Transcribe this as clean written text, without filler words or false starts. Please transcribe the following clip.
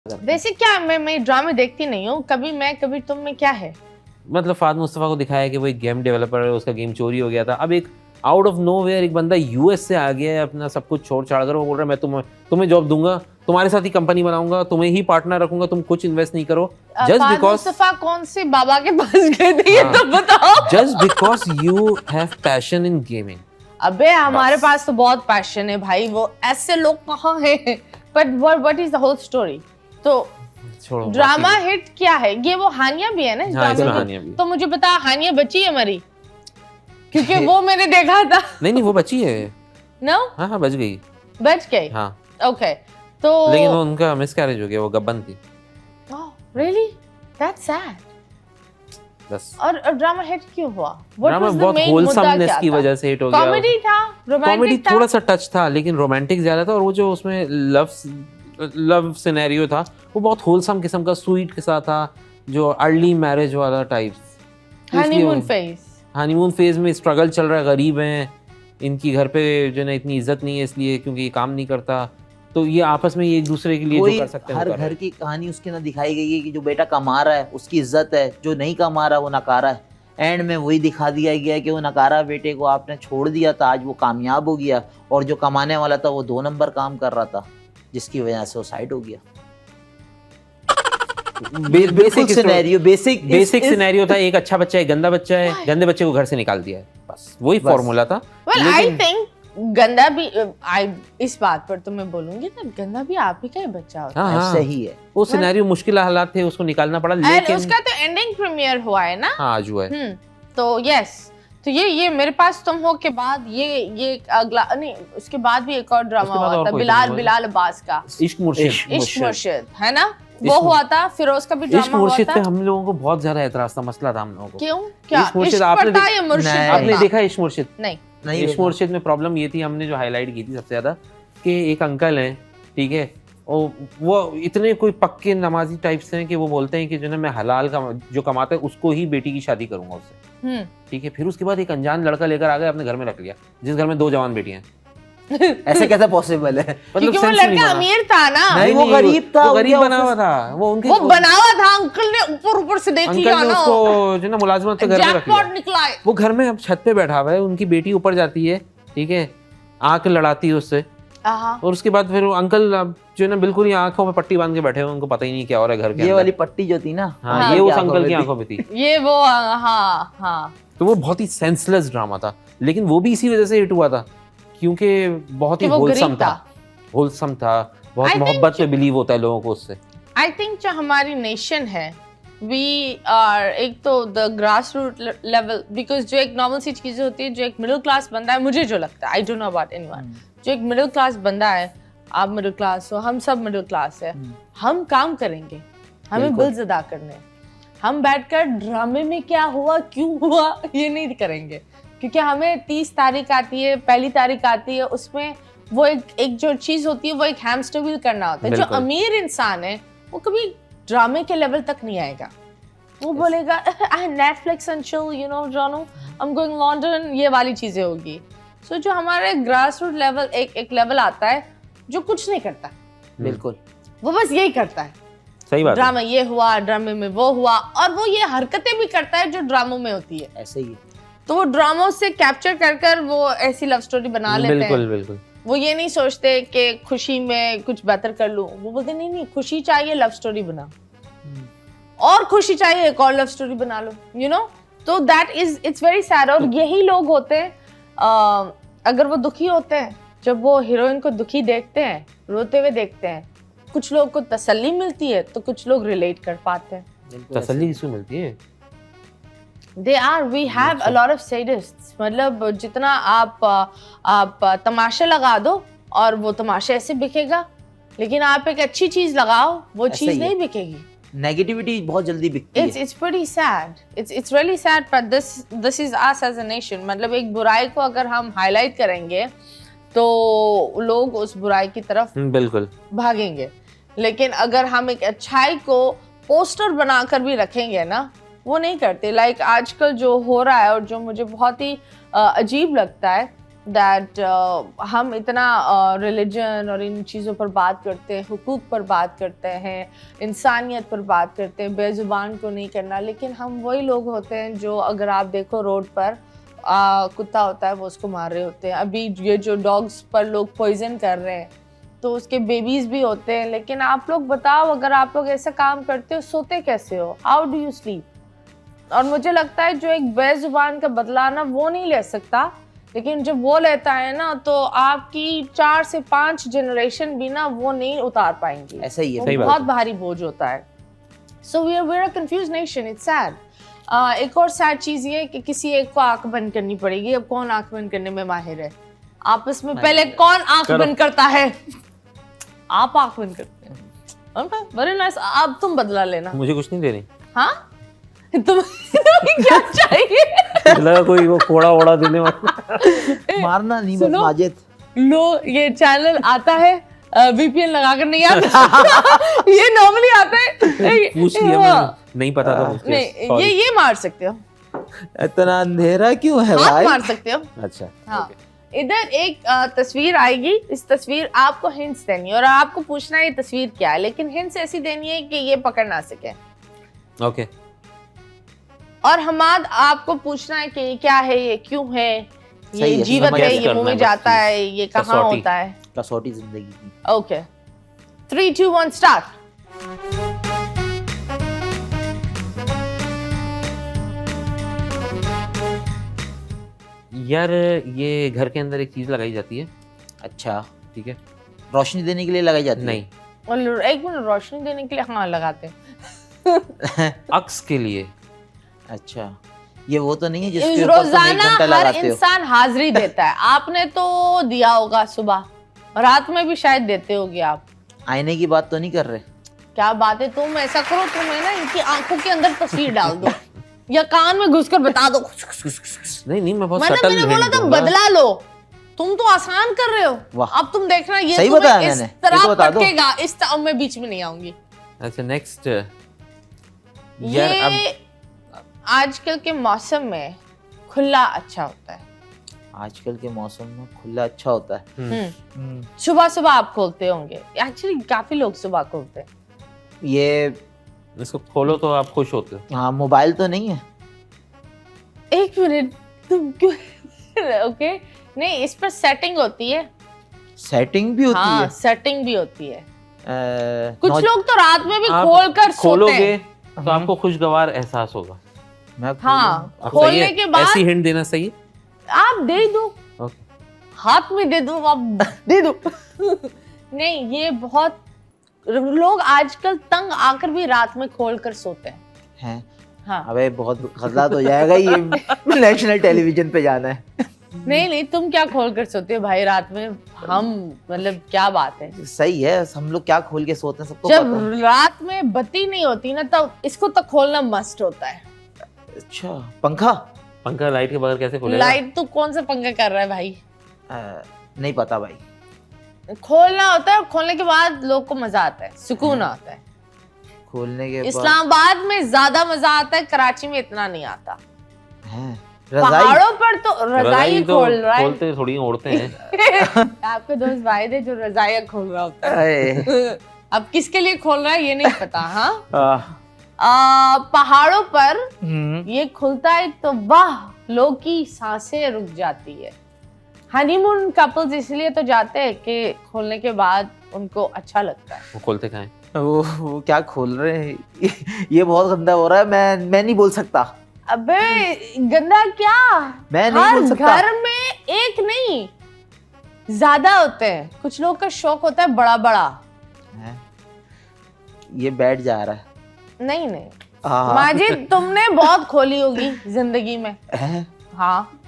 वैसे क्या मैं ड्रामे देखती नहीं हूँ, कभी मैं कभी तुम में क्या है। मतलब फाद मुस्तफा को दिखाया कि वो एक गेम डेवलपर है, उसका गेम चोरी हो गया था। अब एक आउट ऑफ नोवेयर एक बंदा यूएस से आ गया है, अपना सब कुछ छोड़ छाड़ कर वो बोल रहा है मैं तुम्हें जॉब दूंगा, तुम्हारे साथ ही कंपनी बनाऊंगा, तुम्हें ही पार्टनर रखूंगा, तुम कुछ इन्वेस्ट नहीं करो। जस्ट बिकॉज मुस्तफा कौन से बाबा के पास गए थे ये तो बताओ। Just because you have passion in gaming. अबे हमारे पास तो बहुत पैशन है भाई, वो ऐसे लोग कहाँ हैं। But what is the whole story. तो ड्रामा हिट क्या है, ये वो हानिया भी है ना इस ड्रामे में। तो मुझे बता हानिया बची है मरी, क्योंकि वो मैंने देखा था। नहीं वो बची है। नो हाँ बच गई। बच गई हाँ ओके। तो लेकिन वो उनका मिसकैरेज हो गया, वो गब्बन थी। Really that's sad. बस और ड्रामा हिट क्यों हुआ? ड्रामा बहुत होलसमनेस की वजह से हिट हो गया। कॉमेडी था, कॉमेडी थोड़ा सा टच था लेकिन रोमांटिक ज्यादा था। और वो जो उसमें लव सिनेरियो था वो बहुत होलसम किस्म का, स्वीट के साथ था, जो अर्ली मैरिज वाला टाइप। हनीमून फेज में स्ट्रगल चल रहा है, गरीब हैं, इनकी घर पे जो ना इतनी इज्जत नहीं है इसलिए क्योंकि ये काम नहीं करता, तो ये आपस में एक दूसरे के लिए जो कर सकते हैं। हर घर की कहानी उसके अंदर दिखाई गई है कि जो बेटा कमा रहा है उसकी इज्जत है, जो नहीं कमा रहा वो नकारा है। एंड में वही दिखा दिया गया है कि वो नकारा बेटे को आपने छोड़ दिया था, आज वो कामयाब हो गया, और जो कमाने वाला था वो 2 नंबर काम कर रहा था, जिसकी वजह से वो साइड हो गया। बेसिक सिनेरियो था। एक अच्छा बच्चा है, गंदा बच्चा है, गंदे बच्चे को घर से निकाल दिया है, बस वही फॉर्मूला था। आई थिंक गंदा भी इस बात पर तो मैं बोलूंगी ना, गंदा भी आप ही का ही बच्चा होता है। सही है। वो सिनेरियो मुश्किल हालात थे, उसको निकालना पड़ा। लेकिन उसका तो एंडिंग प्रीमियर हुआ है ना। हाँ आज हुआ है। तो यस, तो ये मेरे पास तुम हो के बाद ये अगला नहीं, उसके बाद भी एक और ड्रामा हुआ था बिलाल अब्बास का, इश्क मुर्शिद है ना, वो हुआ था। फिरोज का भी ड्रामा हुआ था। पे हम लोगों को बहुत ज्यादा एतराज था, मसला था हम लोगों को। क्यों? क्या आपने देखा इश्क मुर्शिद? नहीं इश्क मुर्शिद में प्रॉब्लम ये थी, हमने जो हाईलाइट की थी सबसे ज्यादा, कि एक अंकल हैं, ठीक है, वो इतने कोई पक्के नमाजी टाइप से हैं कि वो बोलते हैं कि जो ना मैं हलाल का जो कमाता है उसको ही बेटी की शादी करूंगा उससे, ठीक है। फिर उसके बाद एक अनजान लड़का लेकर आ गए, अपने घर में रख लिया, जिस घर में 2 जवान बेटियां हैं। ऐसे कैसे पॉसिबल है? क्योंकि वो लड़का अमीर था ना। नहीं वो गरीब था, वो गरीब बना हुआ था, वो बना हुआ था। अंकल ने ऊपर से देख लिया ना, उसको जो ना मुलाजिमत पे घर में रख लिया। वो घर में अब छत पे बैठा हुआ है, उनकी बेटी ऊपर जाती है, ठीक है, आंख लड़ाती है उससे, और उसके बाद फिर अंकल जो है ना बिल्कुल ही आंखों में पट्टी बांध के बैठे हुए, उनको पता ही नहीं क्या हो रहा है घर के। ये वाली पट्टी जो थी ना, हाँ ये उस अंकल की आंखों में थी। ये वो हाँ। तो वो बहुत ही सेंसलेस ड्रामा था, लेकिन वो भी इसी वजह से हिट हुआ था क्योंकि बहुत ही होलसम था, बहुत मोहब्बत पे बिलीव होता है लोगों को उससे। आई थिंक जो हमारी नेशन है, वी आर एक तो the grass root level, because जो एक नॉर्मल सी चीजें होती है, जो एक मिडिल क्लास बंदा है, मुझे जो लगता है, I don't know about anyone, जो एक मिडिल क्लास बंदा है, आप मिडिल क्लास हो, हम सब मिडिल क्लास है, हम काम करेंगे, हमें बिल्स अदा करने, हम बैठकर ड्रामे में क्या हुआ क्यों हुआ ये नहीं करेंगे, क्योंकि हमें 30 तारीख आती है, पहली तारीख आती है, उसमें वो एक जो चीज होती है वो एक हैमस्टर व्हील करना होता है। जो अमीर इंसान है वो कभी ड्रामे के लेवल तक नहीं आएगा, वो बोलेगा Netflix and chill, you know Jono, I am going London, ये वाली चीजें होगी। सो जो हमारे ग्रास रूट लेवल एक लेवल आता है जो कुछ नहीं करता, बिल्कुल वो बस यही करता है। सही बात, ड्रामा ये हुआ, ड्रामे में वो हुआ, और वो ये हरकतें भी करता है जो ड्रामों में होती है। ऐसे ही तो वो ड्रामों से कैप्चर कर वो ऐसी लव स्टोरी बना लेते हैं। बिल्कुल। वो ये नहीं सोचते कि खुशी में कुछ बेहतर कर लूं, वो बोलते नहीं खुशी चाहिए, लव स्टोरी बना, और खुशी चाहिए एक और लव स्टोरी बना लो, यू नो। तो that is it's very sad. और यही लोग होते हैं, अगर वो दुखी होते हैं, जब वो हीरोइन को दुखी देखते हैं, रोते हुए देखते हैं, कुछ लोग को तसल्ली मिलती है, तो कुछ लोग रिलेट कर पाते हैं। तसल्ली किसको मिलती है? we have a lot of sadists, मतलब जितना आप तमाशा लगा दो और वो तमाशा ऐसे बिकेगा, लेकिन आप एक अच्छी चीज लगाओ वो चीज नहीं बिकेगी। नेगेटिविटी बहुत जल्दी बिकती है। It's pretty sad. It's really sad, but this is us as a nation. मतलब एक बुराई को अगर हम हाईलाइट करेंगे तो लोग उस बुराई की तरफ बिल्कुल भागेंगे, लेकिन अगर हम एक अच्छाई को पोस्टर बनाकर भी रखेंगे ना, वो नहीं करते। लाइक आजकल जो हो रहा है और जो मुझे बहुत ही अजीब लगता है दैट हम इतना रिलीजन और इन चीज़ों पर बात करते हैं, हुकूक पर बात करते हैं, इंसानियत पर बात करते हैं, बेजुबान को नहीं करना, लेकिन हम वही लोग होते हैं जो अगर आप देखो रोड पर कुत्ता होता है वो उसको मार रहे होते हैं। अभी ये जो डॉग्स पर लोग पॉइजन कर रहे हैं तो उसके बेबीज भी होते हैं। लेकिन आप लोग बताओ, अगर आप लोग ऐसा काम करते हो सोते कैसे हो? How do you sleep? और मुझे लगता है जो एक बेजुबान का बदला ना वो नहीं ले सकता, लेकिन जब वो लेता है ना तो आपकी 4 से 5 जनरेशन भी ना वो नहीं उतार पाएंगी। ऐसा ही है, वो सही बात बहुत है। भारी बोझ होता है। So we are a confuse nation, it's sad. एक और सैड चीज ये है कि किसी एक को आंख बंद करनी पड़ेगी। अब कौन आंख बंद करने में माहिर है आपस में? पहले कौन आंख बंद करता है? आप आंख बंद करते हैं। Okay, very nice. अब तुम बदला लेना। मुझे कुछ नहीं दे रही। हाँ तुम्हें क्या चाहिए? लगा कोई वो कोड़ा वोड़ा देने वाला। मारना नहीं बस सुनो। माजिद। लो ये चैनल आता है, VPN लगाकर नहीं आता। ये नॉर्मली आता है। पूछ लिया मैंने, नहीं पता था मुझे। नहीं, ये मार सकते हो, इतना अंधेरा क्यों है हाथ भाई? मार सकते हो। अच्छा, हाँ, इधर एक तस्वीर आएगी। इस तस्वीर आपको हिंट्स देनी है और आपको पूछना है ये तस्वीर क्या है, लेकिन हिंट्स ऐसी देनी है कि ये पकड़ ना सके। ओके। और हमाद आपको पूछना है कि ये क्या है, ये क्यों है, सही ये है, जीवत समझ है, गया, ये करना मुंह में है बस जाता चीज़। है, ये कहाँ कसौटी। होता है। कसौटी जिंदगी की। Okay, 3, 2, 1 start. यार ये घर के अंदर एक चीज लगाई जाती है, अच्छा, ठीक है? रोशनी देने के लिए लगाई जाती नहीं, और एक मिनट, रोशनी देने के लिए हाँ लगाते हैं। अक्स के लिए। है। अच्छा, ये वो तो नहीं है जिसके ऊपर तुम 1 रोजाना घंटा हर लगाते हो? इंसान हाजिरी देता है। आपने तो दिया होगा, सुबह रात में भी शायद देते होगे आप। आईने की बात तो नहीं कर रहे? क्या बात है, तुम ऐसा करो, तुम है ना इनकी आंखों के अंदर तस्वीर डाल दो या कान में घुसकर बता दो। नहीं, मैं बहुत मैंने सटल मैंने बोला हिंट था दूंगा। बदला लो। तुम तो आसान कर रहे हो। वाह। अब तुम देखना, ये सही तुम्हें बताया इस मैंने, तरह ये तो बता दो। पटकेगा, इस तरह मैं बीच में नहीं आऊंगी। अच्छा, नेक्स्ट। यार अब ये आजकल के मौसम में खुला अच्छा होता है। आजकल के मौसम में खुला अच्छा होता है। हम्म। सुबह सुबह आप खोलते होंगे, एक्चुअली काफी लोग सुबह खोलते हैं। ये इसको खोलो तो आप खुश होते हो। हाँ, मोबाइल तो नहीं है? एक मिनट, तुम क्यों ओके नहीं, इस पर सेटिंग होती है। सेटिंग भी होती हाँ, है? सेटिंग भी होती है। कुछ नौ- लोग तो रात में भी आप खोल कर सोते खोलोगे हैं। तो आपको खुशगवार एहसास होगा। मैं हाँ, अब सही खोलने है? के बाद ऐसी हिंट देना सही है? आप दे दो, ओके। हाथ में दे दो, आप दे दो। नहीं, ये बहुत लोग आजकल तंग आकर भी रात में खोल कर सोते हैं। हैं? हाँ, अबे बहुत गलत हो जाएगा ये। नेशनल टेलीविजन पे जाना है। नहीं, तुम क्या खोल कर सोते हो भाई रात में? हम मतलब क्या बात है। सही है, हम लोग क्या खोल के सोते हैं सबको जब पता है। रात में बत्ती नहीं होती ना, तब इसको तो खोलना मस्ट होता है। अच्छा, पंखा? पंखा लाइट के बगैर कैसे खोलेगा? लाइट तो कौन सा पंखा कर रहा है भाई? नहीं पता भाई। खोलना होता है, खोलने के बाद लोग को मजा आता है, सुकून आता है। खोलने के बाद इस्लामाबाद में ज्यादा मजा आता है, कराची में इतना नहीं आता। हैं? रजाई? पहाड़ों पर तो रजाई तो खोल रहा है। खोलते थोड़ी ओढ़ते हैं। आपके दोस्त भाई थे जो रजाइयाँ खोल रहा होता अरे, है। अब किसके लिए खोल रहा है ये नहीं पता। हाँ, आह, पहाड़ों पर हम्म, ये खुलता है तो वाह, लोग की सांसें रुक जाती है। हनीमून कपल्स इसलिए तो जाते हैं कि खोलने के बाद उनको अच्छा लगता है। वो खोलते कहाँ हैं? वो क्या खोल रहे हैं? ये बहुत गंदा हो रहा है। मैं नहीं बोल सकता। अबे गंदा क्या, मैं नहीं हर बोल सकता। घर में एक नहीं ज्यादा होते हैं। कुछ लोग का शौक होता है बड़ा बड़ा। हैं? ये बैठ जा रहा है। नहीं, आह, माजिद तुमने बहुत खोली होगी जिंदगी में। हैं? हाँ,